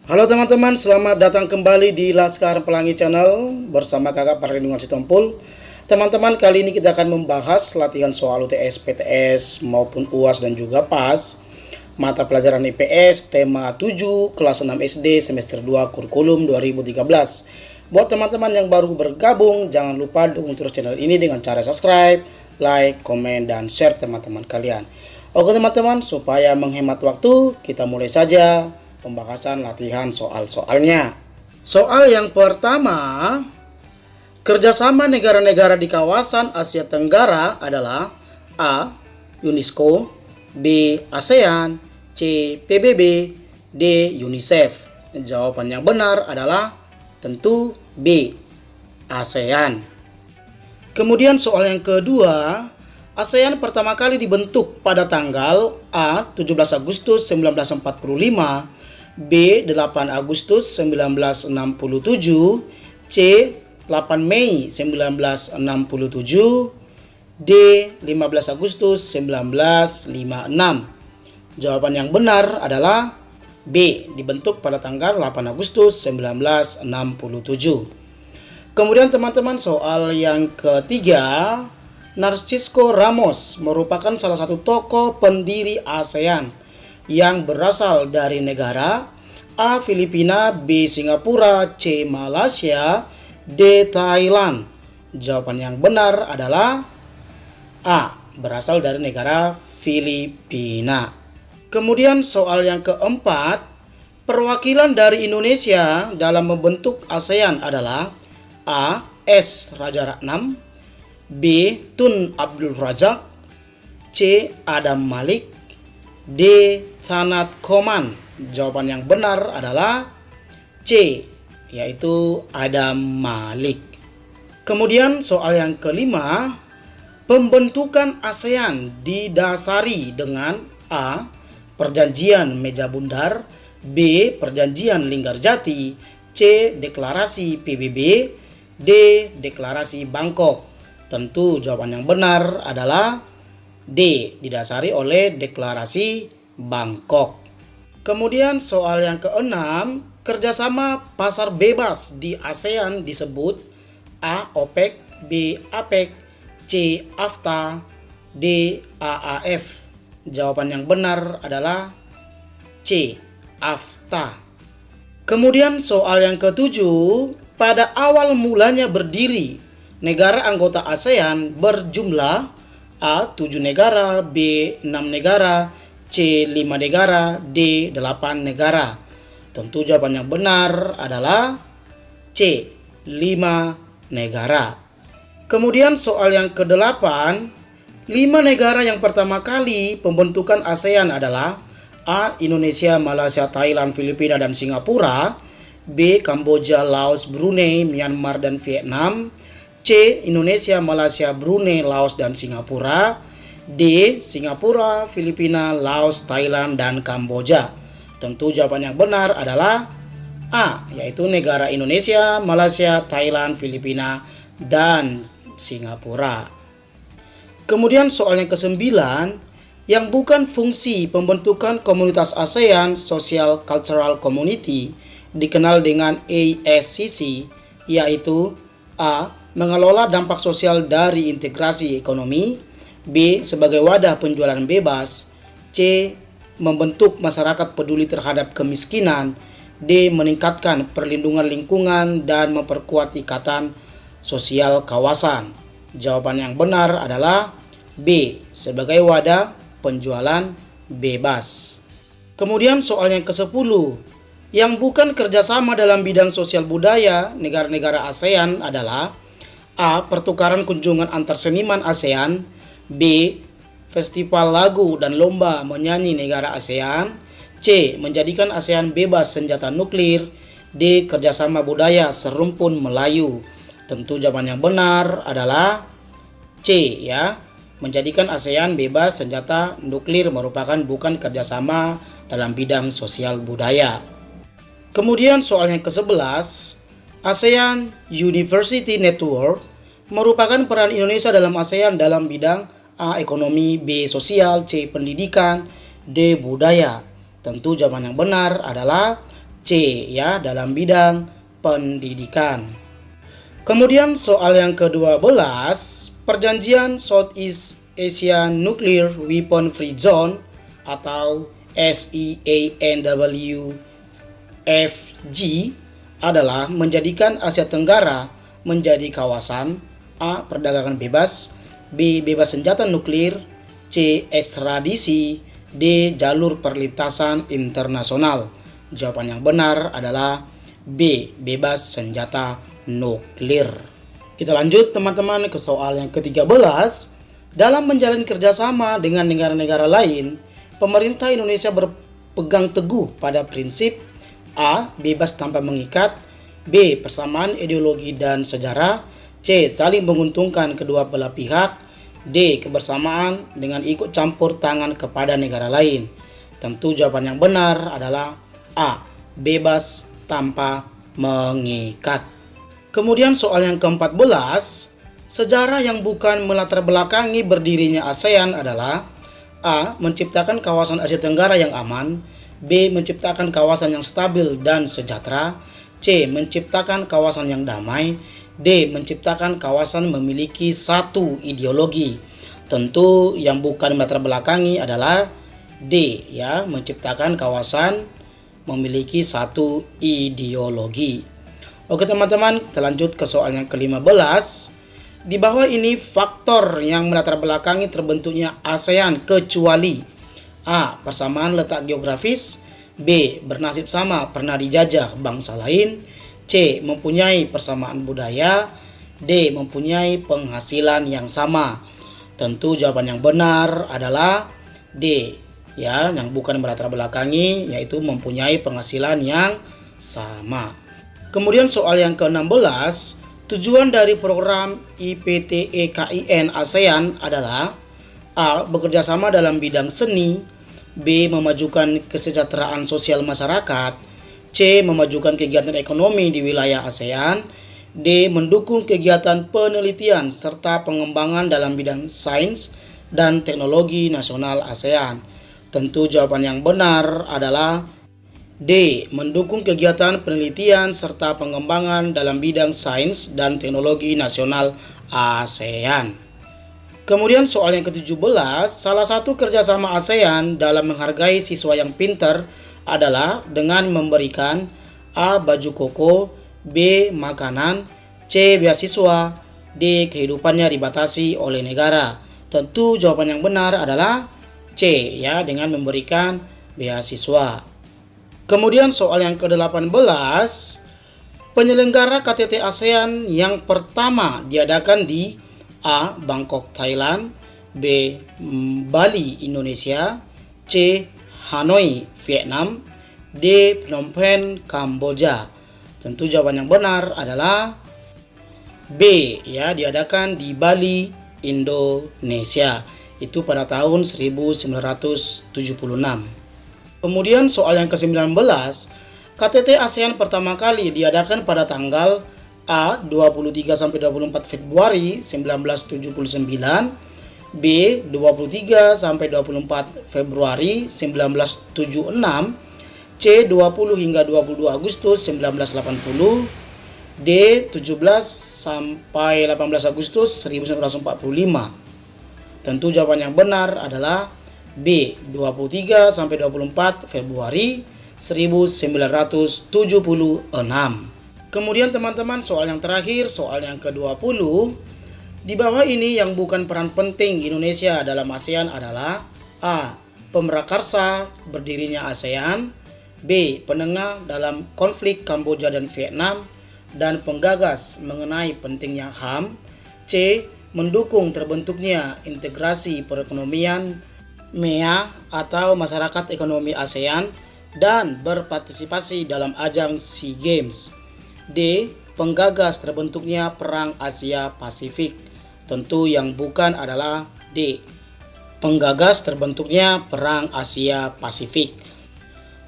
Halo teman-teman, selamat datang kembali di Laskar Pelangi Channel bersama kakak Perlindungan Sitompul. Teman-teman, kali ini kita akan membahas latihan soal UTS, PTS maupun UAS dan juga PAS mata pelajaran IPS tema 7 kelas 6 SD semester 2 kurikulum 2013. Buat teman-teman yang baru bergabung, jangan lupa dukung terus channel ini dengan cara subscribe, like, komen, dan share teman-teman kalian. Oke teman-teman, supaya menghemat waktu, kita mulai saja pembahasan latihan soal-soalnya. Soal yang pertama, kerjasama negara-negara di kawasan Asia Tenggara adalah A. UNESCO, B. ASEAN, C. PBB, D. UNICEF. Jawaban yang benar adalah tentu B. ASEAN. Kemudian soal yang kedua, ASEAN pertama kali dibentuk pada tanggal A. 17 Agustus 1945, B. 8 Agustus 1967, C. 8 Mei 1967, D. 15 Agustus 1956. Jawaban yang benar adalah B. Dibentuk pada tanggal 8 Agustus 1967. Kemudian teman-teman, soal yang ketiga, Narcisco Ramos merupakan salah satu tokoh pendiri ASEAN yang berasal dari negara A. Filipina, B. Singapura, C. Malaysia, D. Thailand. Jawaban yang benar adalah A. Berasal dari negara Filipina. Kemudian soal yang keempat, perwakilan dari Indonesia dalam membentuk ASEAN adalah A. S. Raja Ratnam, B. Tun Abdul Razak, C. Adam Malik, D. Sanat Koman. Jawaban yang benar adalah C, yaitu Adam Malik. Kemudian soal yang kelima, pembentukan ASEAN didasari dengan A. Perjanjian Meja Bundar, B. Perjanjian Linggarjati, C. Deklarasi PBB, D. Deklarasi Bangkok. Tentu jawaban yang benar adalah D. Didasari oleh Deklarasi Bangkok. Kemudian soal yang keenam, kerjasama pasar bebas di ASEAN disebut A. OPEC, B. APEC, C. AFTA, D. AAF. Jawaban yang benar adalah C. AFTA. Kemudian soal yang ketujuh, pada awal mulanya berdiri, negara anggota ASEAN berjumlah A. 7 negara, B. 6 negara, C. 5 negara, D. 8 negara. Tentu jawaban yang benar adalah C. 5 negara. Kemudian soal yang kedelapan, 5 negara yang pertama kali pembentukan ASEAN adalah A. Indonesia, Malaysia, Thailand, Filipina, dan Singapura, B. Kamboja, Laos, Brunei, Myanmar, dan Vietnam, C. Indonesia, Malaysia, Brunei, Laos, dan Singapura, D. Singapura, Filipina, Laos, Thailand, dan Kamboja. Tentu jawaban yang benar adalah A, yaitu negara Indonesia, Malaysia, Thailand, Filipina, dan Singapura. Kemudian soal yang kesembilan, yang bukan fungsi pembentukan komunitas ASEAN Social Cultural Community dikenal dengan ASCC, yaitu A. Mengelola dampak sosial dari integrasi ekonomi, B. Sebagai wadah penjualan bebas, C. Membentuk masyarakat peduli terhadap kemiskinan, D. Meningkatkan perlindungan lingkungan dan memperkuat ikatan sosial kawasan. Jawaban yang benar adalah B. Sebagai wadah penjualan bebas. Kemudian soal yang ke-10, yang bukan kerjasama dalam bidang sosial budaya negara-negara ASEAN adalah A. Pertukaran kunjungan antar seniman ASEAN, B. Festival lagu dan lomba menyanyi negara ASEAN, C. Menjadikan ASEAN bebas senjata nuklir, D. Kerjasama budaya serumpun Melayu. Tentu jawaban yang benar adalah C, ya. Menjadikan ASEAN bebas senjata nuklir merupakan bukan kerjasama dalam bidang sosial budaya. Kemudian soal yang ke-11, ASEAN University Network merupakan peran Indonesia dalam ASEAN dalam bidang A. Ekonomi, B. Sosial, C. Pendidikan, D. Budaya. Tentu jawaban yang benar adalah C ya dalam bidang pendidikan. Kemudian soal yang ke-12, perjanjian Southeast Asia Nuclear Weapon Free Zone atau SEANWFG adalah menjadikan Asia Tenggara menjadi kawasan A. Perdagangan bebas, B. Bebas senjata nuklir, C. Ekstradisi, D. Jalur perlintasan internasional. Jawaban yang benar adalah B. Bebas senjata nuklir. Kita lanjut teman-teman ke soal yang ke-13. Dalam menjalin kerjasama dengan negara-negara lain, pemerintah Indonesia berpegang teguh pada prinsip A. Bebas tanpa mengikat, B. Persamaan ideologi dan sejarah, C. Saling menguntungkan kedua belah pihak, D. Kebersamaan dengan ikut campur tangan kepada negara lain. Tentu jawaban yang benar adalah A. Bebas tanpa mengikat. Kemudian soal yang ke-14, sejarah yang bukan melatar belakangi berdirinya ASEAN adalah A. Menciptakan kawasan Asia Tenggara yang aman, B. Menciptakan kawasan yang stabil dan sejahtera, C. Menciptakan kawasan yang damai, D. Menciptakan kawasan memiliki satu ideologi. Tentu yang bukan melatar belakangi adalah D ya, menciptakan kawasan memiliki satu ideologi. Oke teman-teman, kita lanjut ke soal yang ke-15. Di bawah ini faktor yang melatar belakangi terbentuknya ASEAN kecuali A. Persamaan letak geografis, B. Bernasib sama pernah dijajah bangsa lain, C. Mempunyai persamaan budaya, D. Mempunyai penghasilan yang sama. Tentu jawaban yang benar adalah D ya, yang bukan melatar belakangi, yaitu mempunyai penghasilan yang sama. Kemudian soal yang ke-16, tujuan dari program IPTEKIN ASEAN adalah A. Bekerjasama dalam bidang seni, B. Memajukan kesejahteraan sosial masyarakat, C. Memajukan kegiatan ekonomi di wilayah ASEAN, D. Mendukung kegiatan penelitian serta pengembangan dalam bidang sains dan teknologi nasional ASEAN. Tentu jawaban yang benar adalah D. Mendukung kegiatan penelitian serta pengembangan dalam bidang sains dan teknologi nasional ASEAN. Kemudian soal yang ke-17, salah satu kerjasama ASEAN dalam menghargai siswa yang pintar adalah dengan memberikan A. Baju koko, B. Makanan, C. Beasiswa, D. Kehidupannya dibatasi oleh negara. Tentu jawaban yang benar adalah C ya, dengan memberikan beasiswa. Kemudian soal yang ke-18, penyelenggara KTT ASEAN yang pertama diadakan di A. Bangkok, Thailand, B. Bali, Indonesia, C. Hanoi, Vietnam, D. Phnom Penh, Kamboja. Tentu jawaban yang benar adalah B ya, diadakan di Bali, Indonesia. Itu pada tahun 1976. Kemudian soal yang ke-19, KTT ASEAN pertama kali diadakan pada tanggal A. 23 sampai 24 Februari 1979, B. 23 sampai 24 Februari 1976, C. 20 hingga 22 Agustus 1980, D. 17 sampai 18 Agustus 1945. Tentu jawaban yang benar adalah B. 23 sampai 24 Februari 1976. Kemudian teman-teman, soal yang terakhir, soal yang ke-20. Di bawah ini yang bukan peran penting Indonesia dalam ASEAN adalah A. Pemrakarsa berdirinya ASEAN, B. Penengah dalam konflik Kamboja dan Vietnam, dan penggagas mengenai pentingnya HAM, C. Mendukung terbentuknya integrasi perekonomian MEA atau Masyarakat Ekonomi ASEAN dan berpartisipasi dalam ajang SEA Games, D. Penggagas terbentuknya Perang Asia Pasifik. Tentu yang bukan adalah D. Penggagas terbentuknya Perang Asia Pasifik.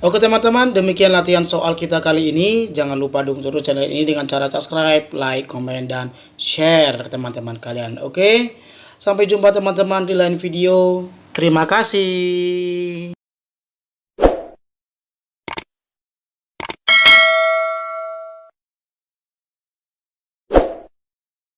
Oke teman-teman, demikian latihan soal kita kali ini. Jangan lupa dukung terus channel ini dengan cara subscribe, like, komen, dan share ke teman-teman kalian. Oke, sampai jumpa teman-teman di lain video. Terima kasih.